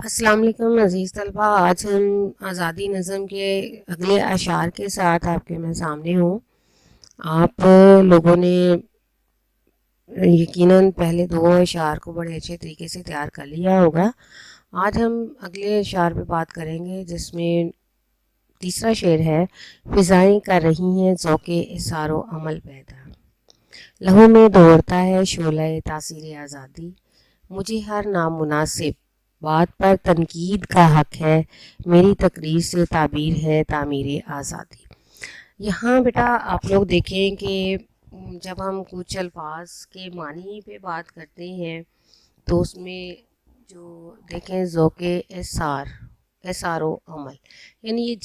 السلام علیکم عزیز طلبہ، آج ہم آزادی نظم کے اگلے اشعار کے ساتھ آپ کے میں سامنے ہوں۔ آپ لوگوں نے یقیناً پہلے دو اشعار کو بڑے اچھے طریقے سے تیار کر لیا ہوگا۔ آج ہم اگلے اشعار پہ بات کریں گے، جس میں تیسرا شعر ہے: فضائیں کر رہی ہیں ذوق اثار و عمل پیدا، لہو میں دوڑتا ہے شعلہ تاثیر آزادی، مجھے ہر نامناسب بات پر تنقید کا حق ہے، میری تقریر سے تعبیر ہے تعمیر آزادی۔ یہاں بیٹا آپ لوگ دیکھیں کہ جب ہم کچھ الفاظ کے معنی پہ بات کرتے ہیں تو اس میں جو دیکھیں ذوق اثار و عمل، یعنی یہ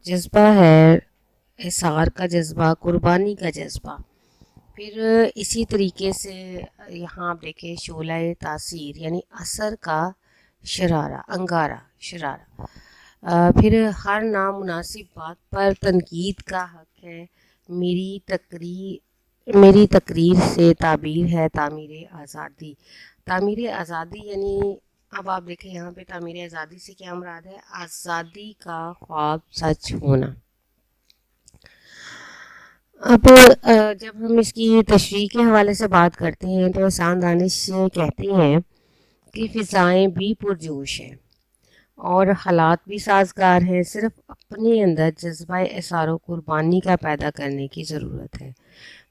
جذبہ ہے، اثار کا جذبہ، قربانی کا جذبہ۔ پھر اسی طریقے سے یہاں آپ دیکھیں شعلہ تاثیر یعنی اثر کا شرارہ۔ پھر ہر نامناسب بات پر تنقید کا حق ہے، میری تقریر سے تعبیر ہے تعمیر آزادی۔ تعمیر آزادی یعنی اب آپ دیکھیں یہاں پہ تعمیر آزادی سے کیا مراد ہے؟ آزادی کا خواب سچ ہونا۔ اب جب ہم اس کی تشریح کے حوالے سے بات کرتے ہیں تو احسان دانش کہتے ہیں کہ فضائیں بھی پرجوش ہیں اور حالات بھی سازگار ہیں، صرف اپنے اندر جذبہ اثار و قربانی کا پیدا کرنے کی ضرورت ہے۔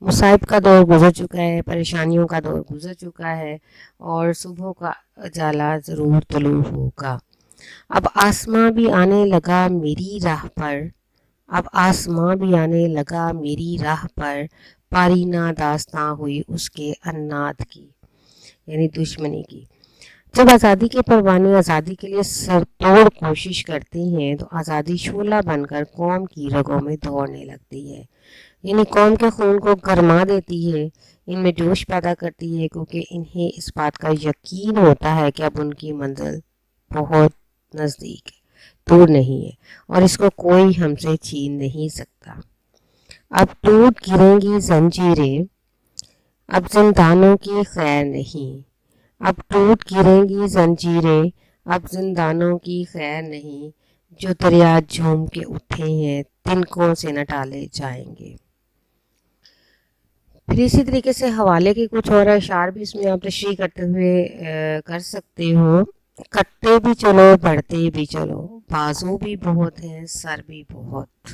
مصائب کا دور گزر چکا ہے، پریشانیوں کا دور گزر چکا ہے اور صبح کا اجالا ضرور طلوع ہوگا۔ اب آسماں بھی آنے لگا میری راہ پر، پاری نہ داستاں ہوئی اس کے عناد کی، یعنی دشمنی کی۔ جب آزادی کے پروانے آزادی کے لیے سرتوڑ کوشش کرتے ہیں تو آزادی شعلہ بن کر قوم کی رگوں میں دوڑنے لگتی ہے، یعنی قوم کے خون کو گرما دیتی ہے، ان میں جوش پیدا کرتی ہے، کیونکہ انہیں اس بات کا یقین ہوتا ہے کہ اب ان کی منزل بہت نزدیک ہے، دور نہیں ہے، اور اس کو کوئی ہم سے چھین نہیں سکتا۔ اب ٹوٹ گریں گی زنجیریں، اب زندانوں کی خیر نہیں، اب ٹوٹ گریں گی زنجیریں، اب زندانوں کی خیر نہیں، جو دریا جھوم کے اٹھے ہیں تنکوں سے نہ ٹالے جائیں گے۔ پھر اسی طریقے سے حوالے کے کچھ اور اشعار بھی اس میں آپ تشریح کرتے ہوئے کر سکتے ہو۔ کٹتے بھی چلو بڑھتے بھی چلو، بازو بھی بہت ہیں سر بھی بہت،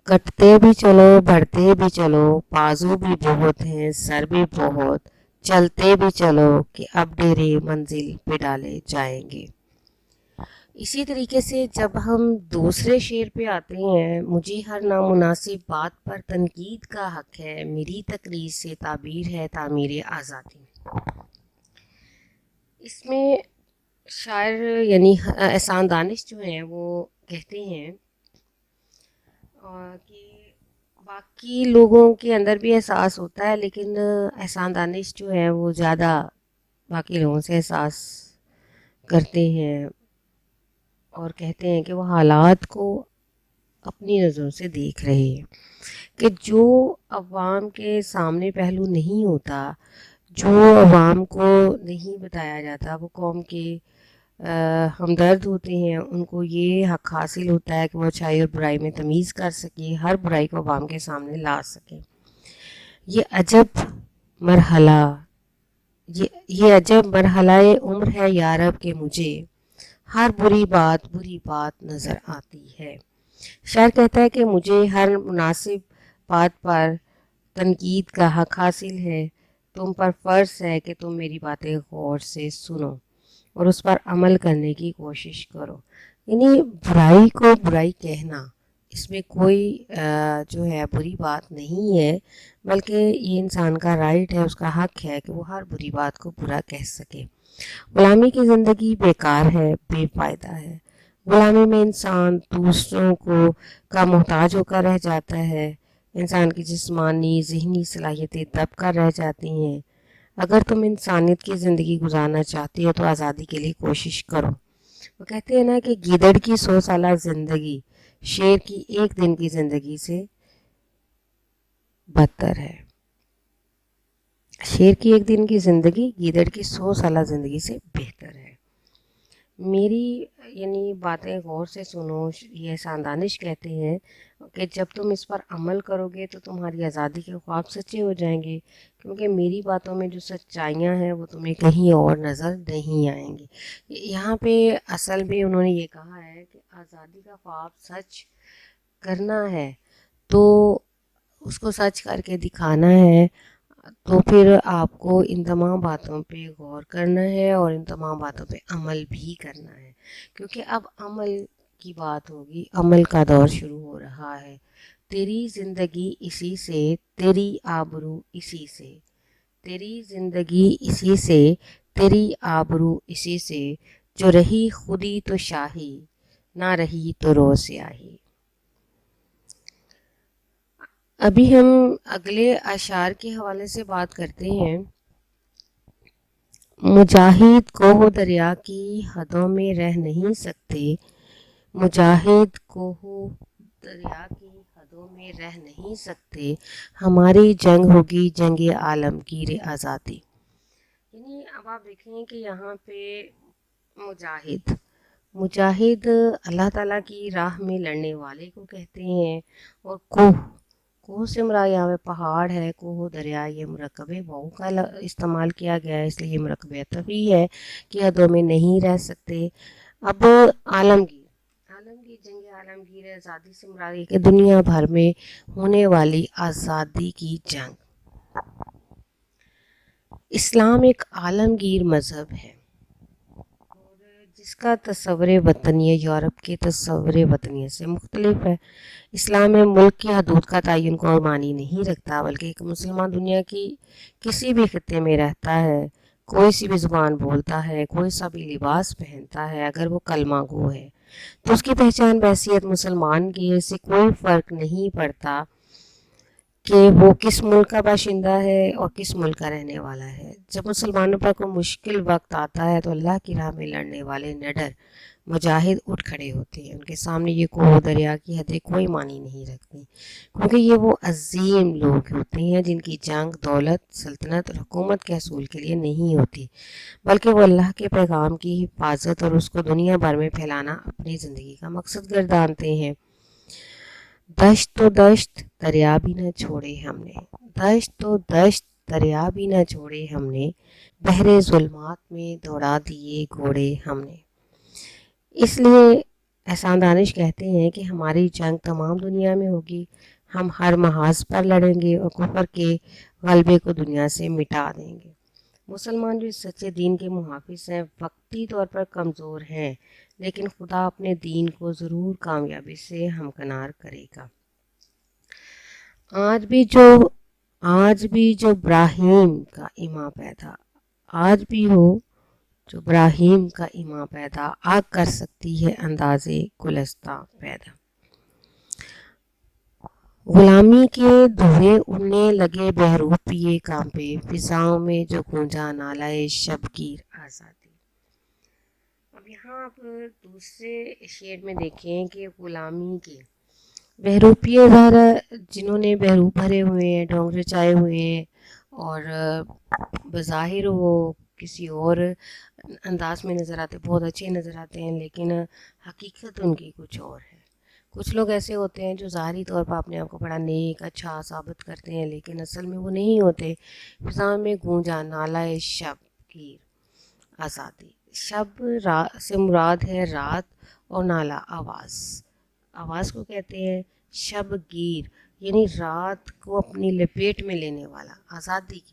کٹتے بھی چلو بڑھتے بھی چلو، بازو بھی بہت ہیں سر بھی بہت، چلتے بھی چلو کہ اب ڈیرے منزل پہ ڈالے جائیں گے۔ اسی طریقے سے جب ہم دوسرے شعر پہ آتے ہیں: مجھے ہر نامناسب بات پر تنقید کا حق ہے، میری تقریر سے تعبیر ہے تعمیر آزادی۔ اس میں شاعر یعنی احسان دانش جو ہیں وہ کہتے ہیں کہ باقی لوگوں کے اندر بھی احساس ہوتا ہے، لیکن احسان دانش جو ہیں وہ زیادہ باقی لوگوں سے احساس کرتے ہیں اور کہتے ہیں کہ وہ حالات کو اپنی نظروں سے دیکھ رہے ہیں، کہ جو عوام کے سامنے پہلو نہیں ہوتا، جو عوام کو نہیں بتایا جاتا، وہ قوم کے ہمدرد ہوتے ہیں، ان کو یہ حق حاصل ہوتا ہے کہ وہ اچھائی اور برائی میں تمیز کر سکیں، ہر برائی کو عوام کے سامنے لا سکیں۔ یہ عجب مرحلہ عمر ہے یارب کہ مجھے ہر بری بات نظر آتی ہے۔ شاعر کہتا ہے کہ مجھے ہر مناسب بات پر تنقید کا حق حاصل ہے، تم پر فرض ہے کہ تم میری باتیں غور سے سنو اور اس پر عمل کرنے کی کوشش کرو۔ یعنی برائی کو برائی کہنا، اس میں کوئی جو ہے بری بات نہیں ہے، بلکہ یہ انسان کا رائٹ ہے، اس کا حق ہے کہ وہ ہر بری بات کو برا کہہ سکے۔ غلامی کی زندگی بیکار ہے، بے فائدہ ہے۔ غلامی میں انسان دوسروں کا محتاج ہو کر رہ جاتا ہے، انسان کی جسمانی ذہنی صلاحیتیں دب کر رہ جاتی ہیں۔ اگر تم انسانیت کی زندگی گزارنا چاہتے ہو تو آزادی کے لیے کوشش کرو۔ وہ کہتے ہیں نا کہ گیدڑ کی 100 سالہ زندگی شیر کی ایک دن کی زندگی سے بدتر ہے۔ شیر کی ایک دن کی زندگی گیدڑ کی 100 سالہ زندگی سے بہتر ہے۔ میری یعنی باتیں غور سے سنو، یہ احسان دانش کہتے ہیں کہ جب تم اس پر عمل کرو گے تو تمہاری آزادی کے خواب سچے ہو جائیں گے، کیونکہ میری باتوں میں جو سچائیاں ہیں وہ تمہیں کہیں اور نظر نہیں آئیں گی۔ یہاں پہ اصل میں انہوں نے یہ کہا ہے کہ آزادی کا خواب سچ کرنا ہے تو اس کو سچ کر کے دکھانا ہے، تو پھر آپ کو ان تمام باتوں پہ غور کرنا ہے اور ان تمام باتوں پہ عمل بھی کرنا ہے، کیونکہ اب عمل کی بات ہوگی، عمل کا دور شروع ہو رہا ہے۔ تیری زندگی اسی سے، تیری آبرو اسی سے، تیری زندگی اسی سے، تیری آبرو اسی سے، جو رہی خودی تو شاہی، نہ رہی تو رو سیاہی۔ ابھی ہم اگلے اشعار کے حوالے سے بات کرتے ہیں۔ مجاہد کوہ دریا کی حدوں میں رہ نہیں سکتے، مجاہد کوہ دریا کی حدوں میں رہ نہیں سکتے، ہماری جنگ ہوگی جنگ عالمگیر آزادی۔ یعنی اب آپ دیکھیں کہ یہاں پہ مجاہد اللہ تعالیٰ کی راہ میں لڑنے والے کو کہتے ہیں، اور کوہ سے مراد یہاں پہ پہاڑ ہے، کوہ دریا، یہ مرکب واؤ کا استعمال کیا گیا ہے، اس لیے یہ مرکب عطفی ہے کہ حدوں میں نہیں رہ سکتے۔ اب عالمگیر جنگ عالمگیر آزادی سے مراد ہے کہ دنیا بھر میں ہونے والی آزادی کی جنگ۔ اسلام ایک عالمگیر مذہب ہے اور جس کا تصور وطنیت یورپ کے تصور وطنیت سے مختلف ہے۔ اسلام میں ملک کی حدود کا تعین کوئی معنی نہیں رکھتا، بلکہ ایک مسلمان دنیا کی کسی بھی خطے میں رہتا ہے، کوئی سی بھی زبان بولتا ہے، کوئی سا بھی لباس پہنتا ہے، اگر وہ کلمہ گو ہے تو اس کی پہچان بحیثیت مسلمان کی ہے۔ اس سے کوئی فرق نہیں پڑتا کہ وہ کس ملک کا باشندہ ہے اور کس ملک کا رہنے والا ہے۔ جب مسلمانوں پر کوئی مشکل وقت آتا ہے تو اللہ کی راہ میں لڑنے والے نڈر مجاہد اٹھ کھڑے ہوتے ہیں، ان کے سامنے یہ کوہ دریا کی حدیں کوئی معنی نہیں رکھتی، کیونکہ یہ وہ عظیم لوگ ہوتے ہیں جن کی جنگ دولت، سلطنت اور حکومت کے حصول کے لیے نہیں ہوتی، بلکہ وہ اللہ کے پیغام کی حفاظت اور اس کو دنیا بھر میں پھیلانا اپنی زندگی کا مقصد گردانتے ہیں۔ دشت و دشت دریا بھی نہ چھوڑے ہم نے، دشت و دشت دریا بھی نہ چھوڑے ہم نے، بحر ظلمات میں دوڑا دیے گھوڑے ہم نے۔ اس لیے احسان دانش کہتے ہیں کہ ہماری جنگ تمام دنیا میں ہوگی، ہم ہر محاذ پر لڑیں گے اور کفر کے غلبے کو دنیا سے مٹا دیں گے۔ مسلمان جو اس سچے دین کے محافظ ہیں وقتی طور پر کمزور ہیں، لیکن خدا اپنے دین کو ضرور کامیابی سے ہمکنار کرے گا۔ آج بھی جو ابراہیم کا ایماں پیدا، آج بھی ہو جو ابراہیم کا ایماں پیدا، آگ کر سکتی ہے اندازے گلستہ پیدا۔ غلامی کے دھوئیں اڑنے لگے بہروپیے کانپے، فضاؤں میں جو گونجا نالہ شبگیر آزادی۔ اب یہاں آپ دوسرے شعر میں دیکھیں کہ غلامی کے بہروپیے ذرا جنہوں نے بہروپ بھرے ہوئے ہیں، ڈھونگ رچائے ہوئے ہیں، اور بظاہر وہ کسی اور انداز میں نظر آتے، بہت اچھے نظر آتے ہیں، لیکن حقیقت ان کی کچھ اور ہے۔ کچھ لوگ ایسے ہوتے ہیں جو ظاہری طور پر اپنے آپ کو بڑا نیک اچھا ثابت کرتے ہیں، لیکن اصل میں وہ نہیں ہوتے۔ فضا میں گونجا نالہ شب گیر آزادی۔ شب سے مراد ہے رات اور نالہ آواز، آواز کو کہتے ہیں شب گیر، یعنی رات کو اپنی لپیٹ میں لینے والا، آزادی کی۔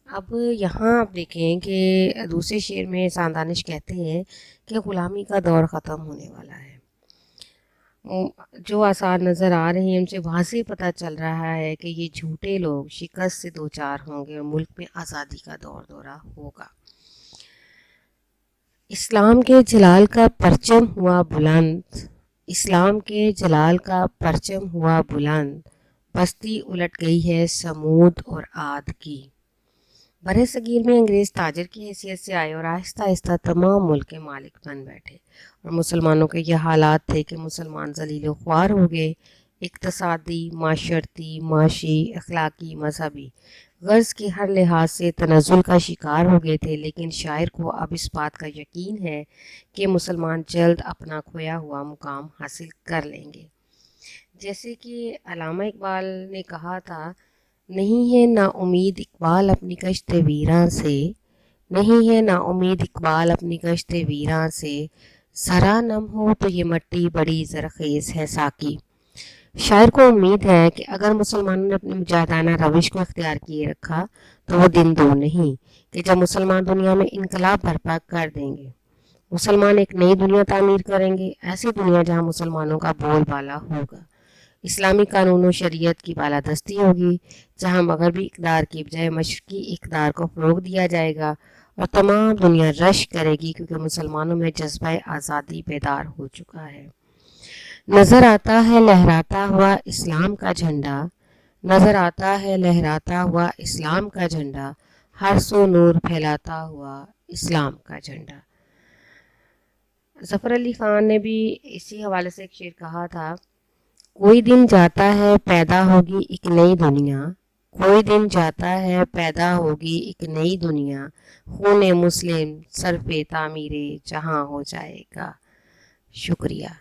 اب یہاں آپ دیکھیں کہ دوسرے شعر میں احسان دانش کہتے ہیں کہ غلامی کا دور ختم ہونے والا ہے۔ جو آثار نظر آ رہے ہیں ان سے واضح پتہ چل رہا ہے کہ یہ جھوٹے لوگ شکست سے دوچار ہوں گے اور ملک میں آزادی کا دورہ ہوگا۔ اسلام کے جلال کا پرچم ہوا بلند، اسلام کے جلال کا پرچم ہوا بلند، بستی الٹ گئی ہے سمود اور عاد کی۔ برِ صغیر میں انگریز تاجر کی حیثیت سے آئے اور آہستہ آہستہ تمام ملک کے مالک بن بیٹھے، اور مسلمانوں کے یہ حالات تھے کہ مسلمان ذلیل و خوار ہو گئے، اقتصادی، معاشرتی، معاشی، اخلاقی، مذہبی۔ غرض کے ہر لحاظ سے تنزل کا شکار ہو گئے تھے، لیکن شاعر کو اب اس بات کا یقین ہے کہ مسلمان جلد اپنا کھویا ہوا مقام حاصل کر لیں گے۔ جیسے کہ علامہ اقبال نے کہا تھا، نہیں ہے نا امید اقبال اپنی کشت ویراں سے، نہیں ہے نا امید اقبال اپنی کشت ویراں سے، ذرا نم ہو تو یہ مٹی بڑی زرخیز ہے ساقی۔ شاعر کو امید ہے کہ اگر مسلمانوں نے اپنی مجاہدانہ روش کو اختیار کیے رکھا تو وہ دن دور نہیں کہ جب مسلمان دنیا میں انقلاب برپا کر دیں گے۔ مسلمان ایک نئی دنیا تعمیر کریں گے، ایسی دنیا جہاں مسلمانوں کا بول بالا ہوگا، اسلامی قانون و شریعت کی بالادستی ہوگی، جہاں مغربی اقدار کی بجائے مشرقی اقدار کو فروغ دیا جائے گا، اور تمام دنیا رش کرے گی کیونکہ مسلمانوں میں جذبہ آزادی بیدار ہو چکا ہے۔ نظر آتا ہے لہراتا ہوا اسلام کا جھنڈا، نظر آتا ہے لہراتا ہوا اسلام کا جھنڈا، ہر سو نور پھیلاتا ہوا اسلام کا جھنڈا۔ ظفر علی خان نے بھی اسی حوالے سے ایک شعر کہا تھا، کوئی دن جاتا ہے پیدا ہوگی ایک نئی دنیا، کوئی دن جاتا ہے پیدا ہوگی ایک نئی دنیا، خون مسلم سر پہ تعمیر جہاں ہو جائے گا۔ شکریہ۔